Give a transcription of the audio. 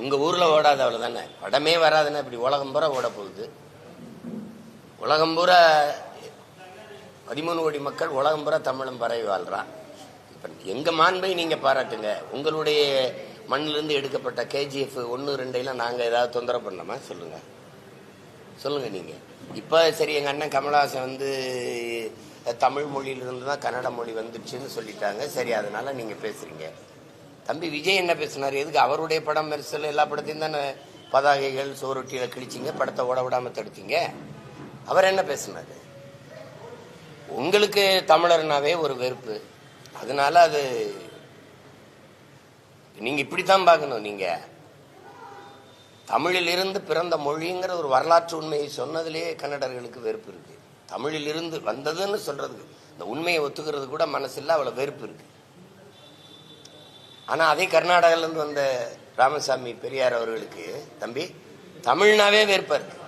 உங்க ஊர்ல ஓடாது அவ்வளவுதானே, படமே வராதுன்னா இப்படி உலகம் பூரா ஓட போகுது. உலகம் பூரா 13 கோடி மக்கள் உலகம் பூரா தமிழும் பரவி வாழ்றான். இப்ப எங்க மாண்பை நீங்க பாராட்டுங்க. உங்களுடைய மண்ணிலிருந்து எடுக்கப்பட்ட கேஜிஎஃப் 1, 2 நாங்க ஏதாவது தொந்தரவு பண்ணலாமா? சொல்லுங்க சொல்லுங்க நீங்க. இப்ப சரி, எங்க அண்ணன் கமலஹாசன் வந்து தமிழ் மொழியிலிருந்து தான் கன்னட மொழி வந்துடுச்சுன்னு சொல்லிட்டாங்க. சரி, அதனால நீங்க பேசுறீங்க. தம்பி விஜய் என்ன பேசினார்? எதுக்கு அவருடைய படம் மெர்சல் எல்லா படத்தையும் தானே பதாகைகள் சோரொட்டியில கிழிச்சிங்க, படத்தை ஓட விடாம தடுத்தீங்க. அவர் என்ன பேசினாரு? உங்களுக்கு தமிழர்னாவே ஒரு வெறுப்பு, அதனால அது நீங்க இப்படித்தான் பார்க்கணும். நீங்க தமிழில் இருந்து பிறந்த மொழிங்கிற ஒரு வரலாற்று உண்மையை சொன்னதிலேயே கன்னடர்களுக்கு வெறுப்பு இருக்கு. தமிழில் இருந்து வந்ததுன்னு சொல்றதுக்கு, இந்த உண்மையை ஒத்துக்கிறது கூட மனசில்ல, அவ்வளவு வெறுப்பு இருக்கு. ஆனா அதே கர்நாடகால இருந்து வந்த ராமசாமி பெரியார் அவர்களுக்கு தம்பி தமிழ்னாவே வெறுப்பா இருக்கு.